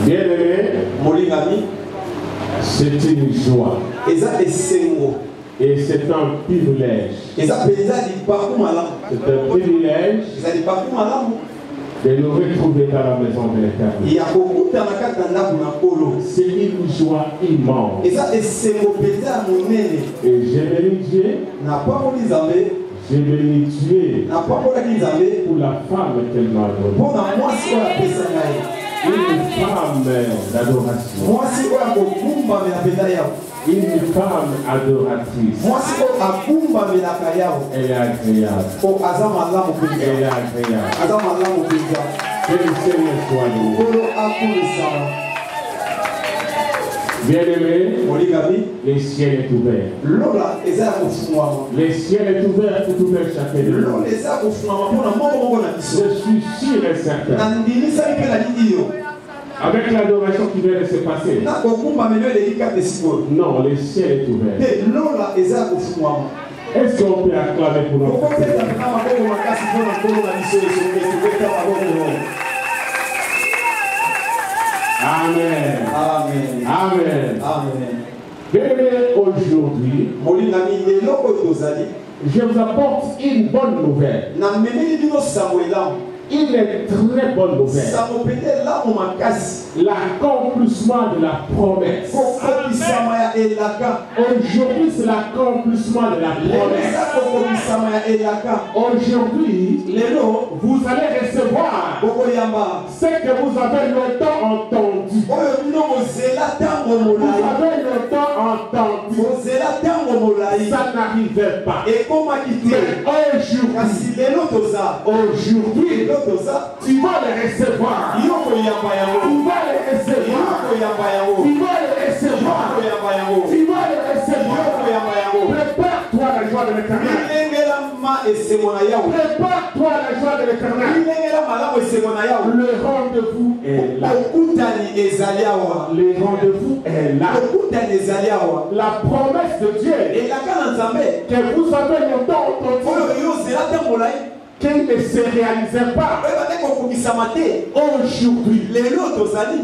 Bien-aimé, c'est une joie. Et c'est un privilège. C'est un privilège de nous retrouver dans la maison de l'Éternel. C'est une joie immense. Et je bénis Dieu. Je bénis Dieu pour la femme qu'elle m'a donnée. Une femme d'adoration. Une femme adoratrice. Elle est agréable. Elle est agréable. Que le Seigneur soit loué. Bien-aimé, le ciel est ouvert. Le ciel est ouvert pour tout un chacun de nous. Je suis sûr et certain. Avec l'adoration qui vient de se passer. Non, le ciel est ouvert. Est-ce qu'on peut acclamer pour notre Seigneur? Amen. Amen. Amen. Amen. Bien-aimé, aujourd'hui, je vous apporte une bonne nouvelle. Une très bonne nouvelle. L'accomplissement de la promesse. Aujourd'hui, c'est l'accomplissement de la promesse. Aujourd'hui, vous allez recevoir ce que vous avez longtemps entendu. Vous avez longtemps entendu. Ça n'arrivait pas. Mais aujourd'hui, tu vas les recevoir. Tu vas les recevoir. Tu vas les recevoir. Tu vas les recevoir. Prépare-toi la joie de l'Éternel. Prépare-toi la joie de l'Éternel. Le rendez-vous est là. Le rendez-vous est là. La promesse de Dieu que vous avez longtemps entendu, qu'elle ne se réalisait pas aujourd'hui,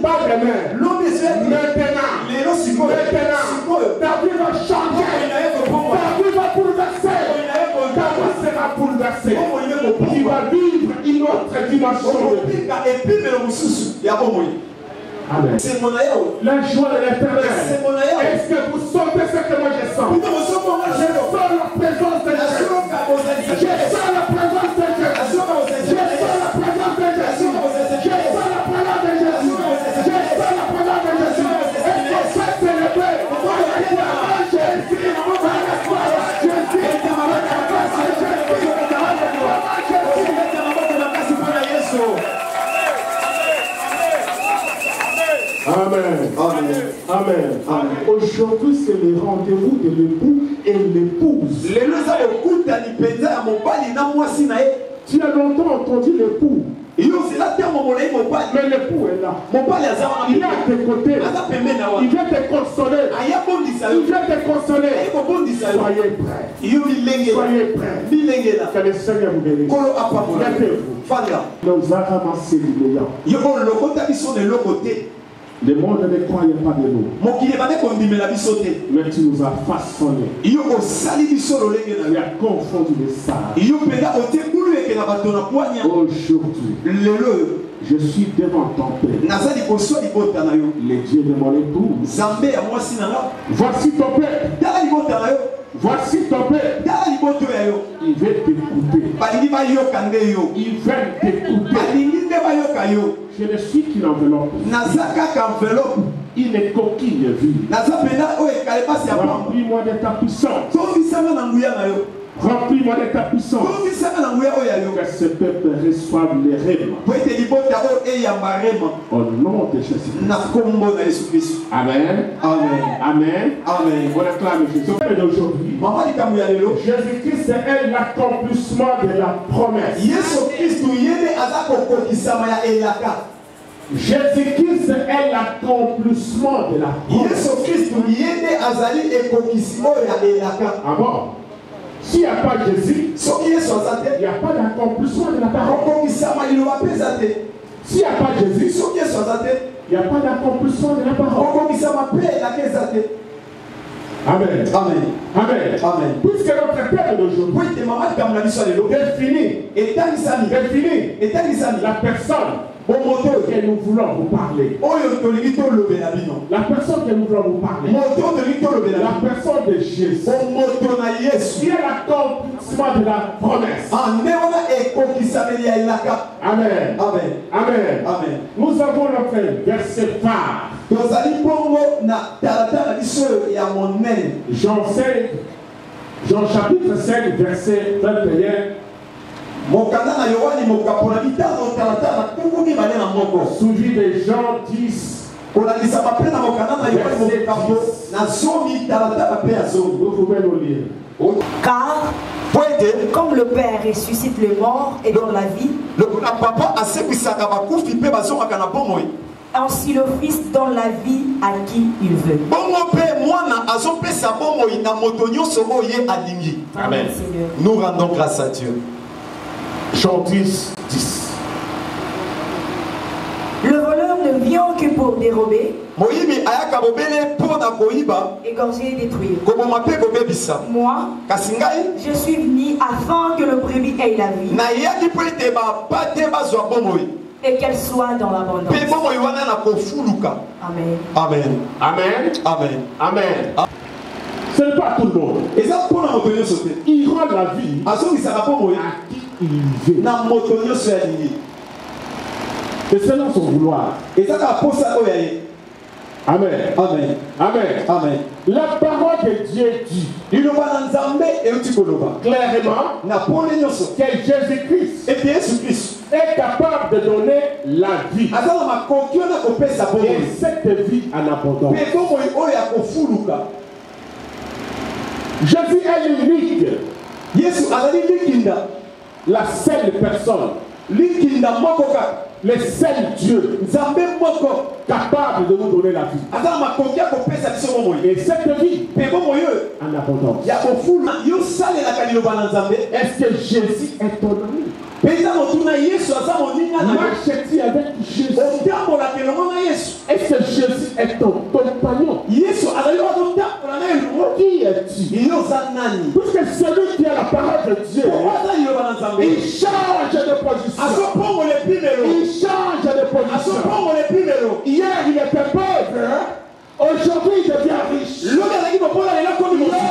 pas demain, maintenant, ta vie va changer, ta vie va bouleverser, ta vie sera bouleversée, tu vas vivre une autre dimension de vie. Amen. La joie de l'Éternel. Est-ce que vous sentez ce que moi je sens? Je sens la présence de Dieu. Je sens la présence de Dieu. Je sens la présence de Jésus. Je sens la présence de Jésus. Je sens la présence de Jésus. Est-ce que ça célébrer? Amen. Amen. Amen. Amen. Aujourd'hui, c'est le rendez-vous de l'époux et l'épouse. Tu as longtemps entendu l'époux. Mais l'époux est là. Il est à tes côtés. Il vient te consoler. Il vient te consoler. Soyez prêts. Soyez prêts. Que le Seigneur vous bénisse. Nous avons ramassé le monde ne croyait pas de nous. Mais tu nous as façonné. Tu as confondu les sages. Aujourd'hui, je suis devant ton Père. Les dieux de mon épouse. Voici ton Père. Voici ton Père. Il veut t'écouter. Il veut t'écouter. Je ne suis qu'une enveloppe. Une coquille vide. Remplis-moi de ta puissance. Remplis-moi de ta puissance. Que ce peuple reçoive les rêves. Au nom de Jésus. Amen. Amen. Amen. Amen. On acclame Jésus. D'aujourd'hui, Jésus-Christ, c'est l'accomplissement de la promesse. Jésus-Christ est l'accomplissement de la promesse. Ah bon? S'il n'y a pas Jésus, il n'y a pas d'accomplissement de la parole. S'il n'y a pas Jésus, il n'y a pas d'accomplissement de la parole. Amen. Amen. Amen. Amen. Puisque notre Père d'aujourd'hui est fini. La personne que nous voulons vous parler. La personne que nous voulons vous parler. La personne de Jésus. Qui est l'accomplissement de la promesse. Amen. Amen. Amen. Amen. Nous avons notre verset phare. Jean chapitre 5, verset 21. Suivi de Jean 10. Vous pouvez le lire. Car, comme le Père ressuscite les morts et dans la vie, ainsi le Fils donne la vie à qui il veut. Amen. Nous rendons grâce à Dieu. Jean 10, 10. Le voleur ne vient que pour dérober, égorger et détruire. Moi, je suis venu afin que le brebis ait la vie et qu'elle soit dans l'abondance. Amen. Amen. Amen. Amen. Amen. Ce n'est pas tout le monde. Il rend la vie à qui il veut. Et c'est là son vouloir. Amen. Amen. Amen. Amen. La parole de Dieu dit clairement que Jésus-Christ est capable de donner la vie. Et cette vie en abondance. Jésus est l'unique. La seule personne. Le seul Dieu capable de nous donner la vie. Et cette vie en abondance. Est-ce que Jésus est ton ami? Marche-t-il avec Jésus? Est-ce que Jésus est ton compagnon? Qui es-tu? Puisque celui qui a la parole de Dieu, il change de position. Il change de position. Hier il était pauvre, aujourd'hui il devient riche. Hier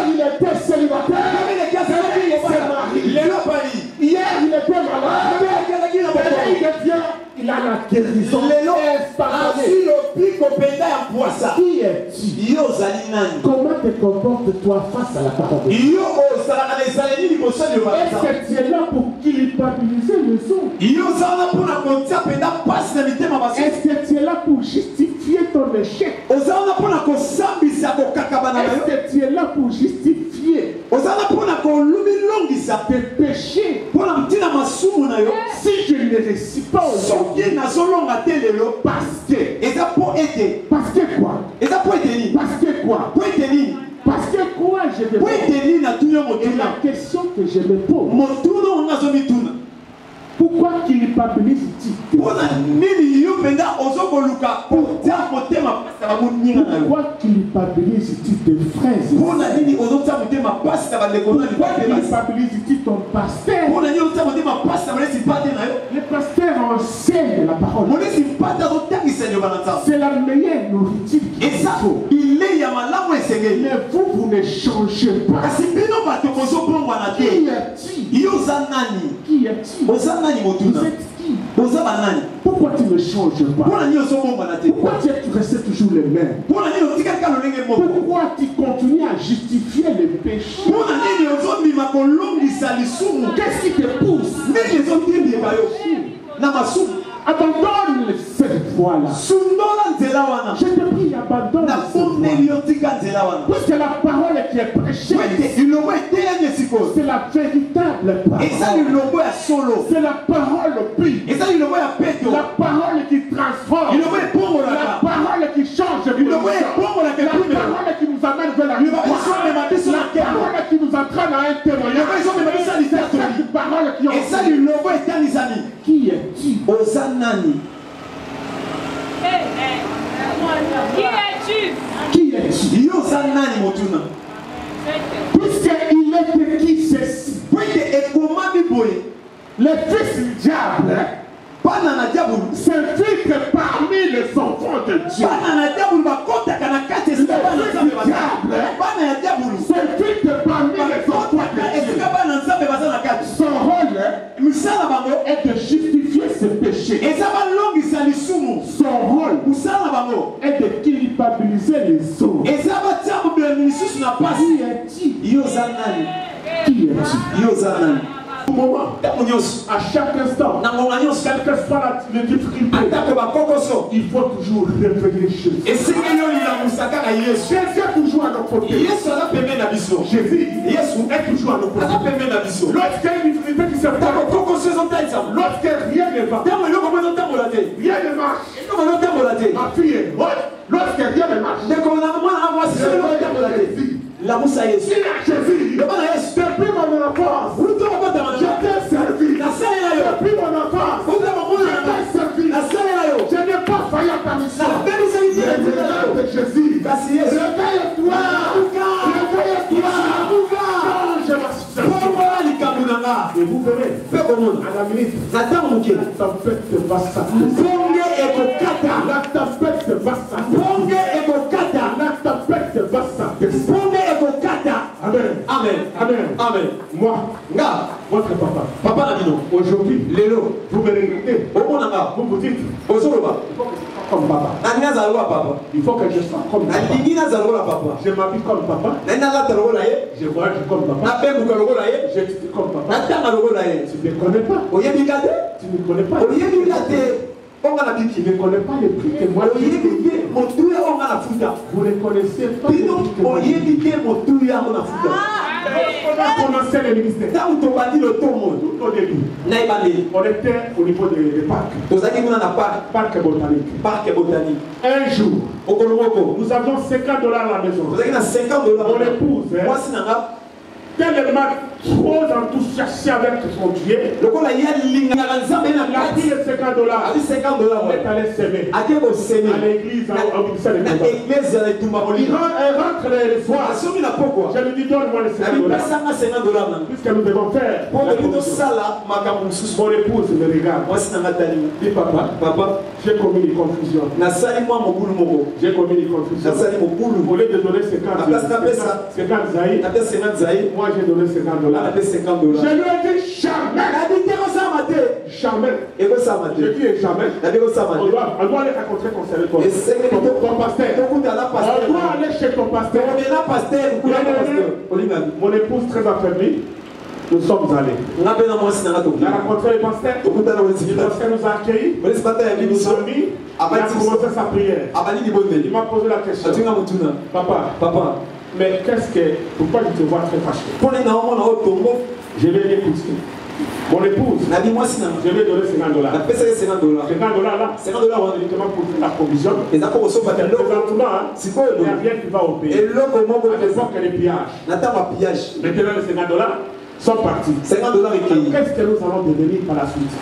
il était célibataire, il s'est marié. Hier il était malade, il a la guérison instantanée. Qui es-tu? Comment te comportes-toi face à la parole de Dieu? Est-ce que tu es là pour culpabiliser les autres? Est-ce que tu es là pour justifier ton échec? Est-ce que tu es là pour justifier tes péchés? Si je ne réussis pas aujourd'hui, parce que quoi? Parce que quoi je vais. Et la question que je me pose, pourquoi culpabilises-tu? Pourquoi culpabilises-tu tes frères? Pourquoi culpabilises-tu ton pasteur? Les pasteurs enseignent la parole. C'est la meilleure nourriture qu'il faut. Mais vous ne changez pas. Qui es-tu? Vous êtes qui? Pourquoi tu ne changes pas? Pourquoi tu restes toujours le même? Pourquoi tu continues à justifier les péchés? Qu'est-ce qui te pousse? Abandonne cette voie-là. Je te prie, abandonne cette voie. Puisque la parole qui est prêchée, c'est la véritable parole. C'est la parole pure. La parole qui transforme. La parole qui change de vie. La parole qui nous amène vers la victoire. La parole qui nous entraîne à un témoignage. Cette parole qui enseigne. Qui es-tu? Qui es-tu? Puisqu'il était qui ceci? Le fils du diable s'infiltre parmi les enfants de Dieu. Le fils du diable s'infiltre parmi les enfants de Dieu. Son rôle est de justifier ses péchés. Son rôle est de culpabiliser les autres. Qui es-tu? Qui es-tu? À chaque instant, quelle que soit la difficulté, il faut toujours revenir chez Dieu. Jésus est toujours à nos côtés. Jésus est toujours à nos côtés. Lorsqu'il y a une difficulté qui se passe, lorsque rien ne va, rien ne marche, ma fille, lorsque rien ne marche, la moussa Jésus, depuis mon enfance, je t'ai servi. Depuis mon enfance, je t'ai servi. Je n'ai pas failli à ta mission. Réveille de Jésus. Réveille-toi. Réveille-toi. Change ma situation. Et vous verrez, à la minute, la tempête va s'apaiser. La tempête va s'apaiser. Amen. Amen. Amen. Amen. Moi, votre papa. Papa Nabino. Aujourd'hui, vous me regardez. Vous vous dites, comme papa. Il faut que je sois comme papa. Je m'habille comme papa. Je voyage comme papa. J'explique comme papa. Tu ne me connais pas. Tu ne connais pas. Tu ne connais pas le prix que moi vous ne connaissez pas le prix que moi. On a commencé le ministère. Tout au début, on était au niveau des parcs. Parc botanique. Un jour, nous avions $50 à la maison. Mon épouse, tellement trop enthousiasmé avec son Dieu, il a pris les $50. On est allé s'aimer à l'église, il rentre le soir. Je lui dis, donne-moi les $50. Puisque nous devons faire. Mon épouse me regarde. Dis, papa, j'ai commis une confusion. J'ai commis une confusion. Au lieu de donner 50 Zahï, moi j'ai donné $50. Je lui ai dit jamais. Jamais. Je dis jamais. On doit aller rencontrer ton pasteur. On doit aller chez ton pasteur. Mon épouse très affaiblie. Nous sommes allés. On a rencontré le pasteur. Le pasteur nous a accueillis. Il nous a mis. Il a commencé sa prière. Il m'a posé la question. Papa, mais pourquoi je te vois très fâché? Je vais l'écouter. Mon épouse, je vais donner $50. $50 là, c'est uniquement pour faire la provision. Présentement, il n'y a rien qui va au pays. À l'époque, les pillages. Maintenant, les $50 sont partis. Qu'est-ce que nous allons devenir par la suite?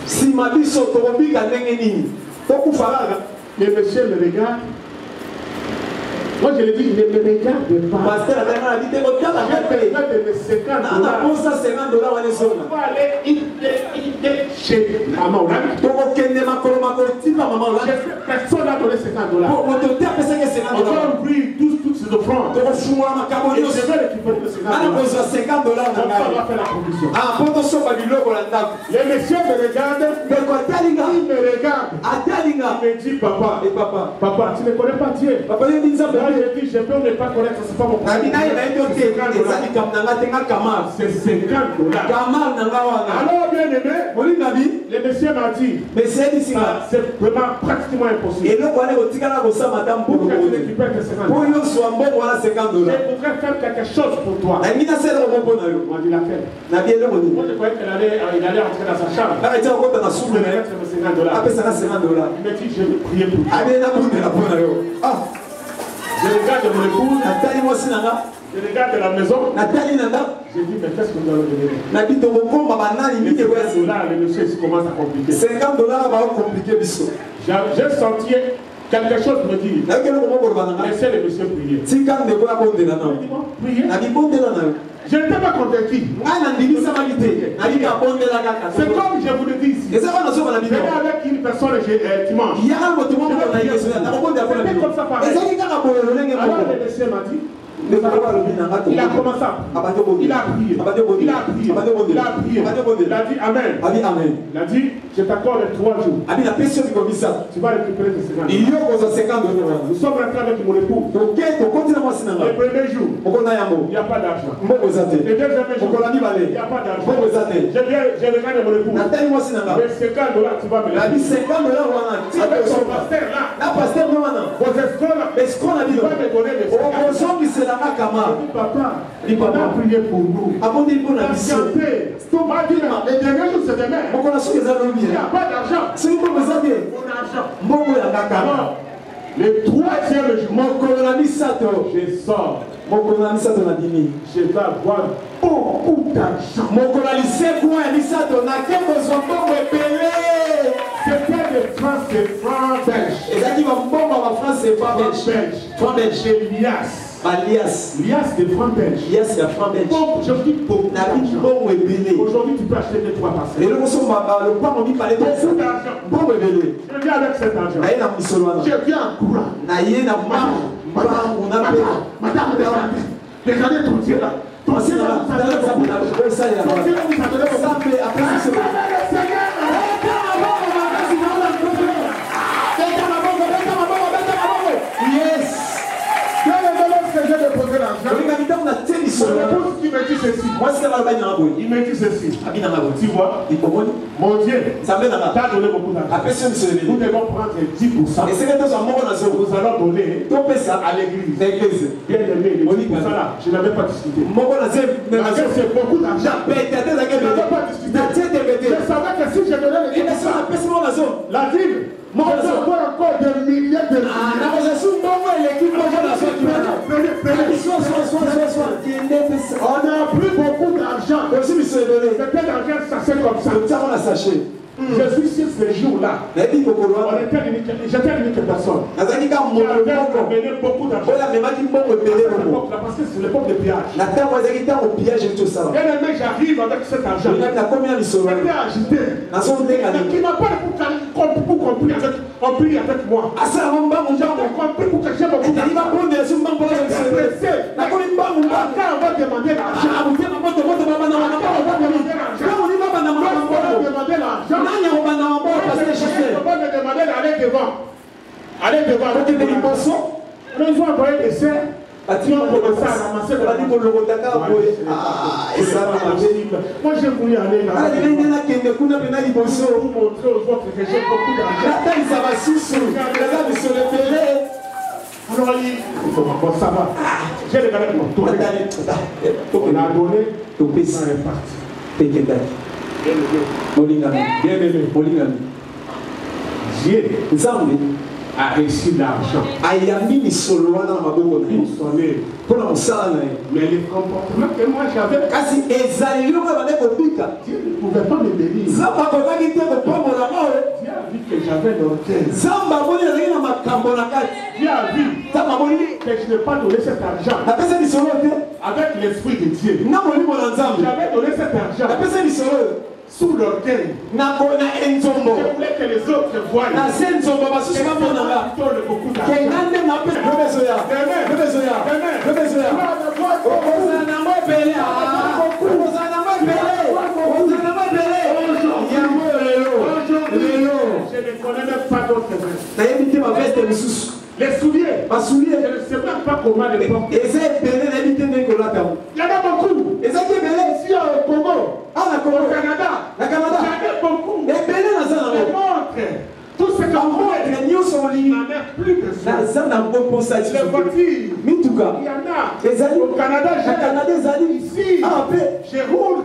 Les messieurs me regardent. Moi je lui dis, ne me regarde pas. On va aller chez maman. Personne n'a donné $50. On va ouvrir toutes ces offrandes. Et je vais récupérer les $50. On va faire la provision. Les messieurs me regardent. Ils me regardent. Il me dit, papa, tu ne connais pas Dieu. J'ai dit, je peux ne pas connaître, c'est pas mon problème. C'est $50. Alors, bien aimé, le monsieur m'a dit, c'est vraiment pratiquement impossible. Pour que tu récupères tes $50. Je voudrais faire quelque chose pour toi. On m'a dit laquelle? Moi, je croyais qu'il allait entrer dans sa chambre. Il me mettre $50. Il m'a dit, je vais prier pour toi. Je regarde mon épouse, je regarde la maison. J'ai dit, mais qu'est-ce que nous allons devenir? Là, le monsieur commence à compliquer. J'ai senti Quelque chose me dit. Laissez le monsieur prier. Prier. Je n'étais pas convaincu. C'est comme je vous le dis ici. Venez avec une personne qui mange. C'était comme ça pareil. Alors le monsieur m'a dit. Il a commencé à prier. Il a prié. Il a prié. Il a prié. Il a dit Amen. Il a dit je t'accorde 3 jours. Tu vas récupérer tes 50. Nous sommes rentrés avec mon époux. Le premier jour, il n'y a pas d'argent. Le deuxième jour, il n'y a pas d'argent. Je regarde mon époux. Mais $50 tu vas me donner. Avec son pasteur là. Vos escrocs là. Tu vas me donner les 50. Papa, il va prier pour nous. Les derniers jours, c'est demain. Il n'y a pas d'argent. Le 3e jour, je sors. Je vais avoir beaucoup d'argent. C'était des francs belges. Lias de francs belges. Je vous dis beaucoup d'argent. Aujourd'hui, tu peux acheter 2-3 parcelles. Beaucoup d'argent. Je viens avec cet argent. Je viens en courant. Madame, regardez ton Dieu là. Ton Dieu là, vous savez beaucoup d'argent. Ton Dieu là, vous savez beaucoup d'argent. Qui me dit ceci. Il me dit ceci. Tu vois, mon Dieu t'a donné beaucoup d'argent. Nous devons prendre 10%. Nous allons donner à l'église. Bien aimé, les 10% là, je n'avais pas discuté. C'est beaucoup d'argent. Je n'avais pas discuté. Je savais que si je donnais les 10%, la dîme, on va encore des milliers de on n'a plus beaucoup d'argent. C'était l'argent sachet comme ça. Je suis sûr ce jour-là. J'étais l'unique personne. Qui avait amené beaucoup d'argent. Parce que c'est l'époque de pillage. Bien aimé, j'arrive avec cet argent. J'étais agité. Qui m'a pas on prie avec moi. J'ai compris pour que j'ai beaucoup d'argent. Quand on va demander l'argent, allez devant. Nous avons envoyé des serres. Moi j'ai voulu aller là. Pour montrer aux autres que j'ai beaucoup d'argent. Alors ça va. J'ai regardé mon tour. On a donné. On est parti. Bien aimé. Dieu a reçu l'argent. Mais les comportements que moi j'avais, Dieu ne pouvait pas me bénir. Dieu a vu que j'avais l'orgueil. Dieu a vu que je n'ai pas donné cet argent avec l'esprit de Dieu. J'avais donné cet argent sous l'orgueil. Je voulais que les autres voient. Je ne connais même pas d'autres vestes. Les souliers, je ne sais même pas comment les porter. Il y en a beaucoup. Ici au Congo, au Canada, il y en a beaucoup. Les montres, tout ce qu'on voit, il n'y en a plus que ça. Les voitures, il y en a. Au Canada, ici, je roule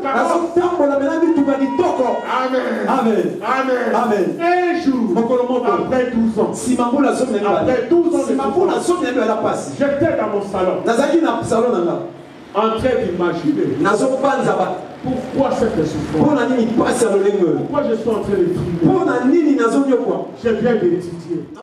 Amen. Un jour, après 12 ans, j'étais dans mon salon, en train d'imaginer pourquoi cette souffrance, pourquoi je suis en train de prier, je viens d'étudier.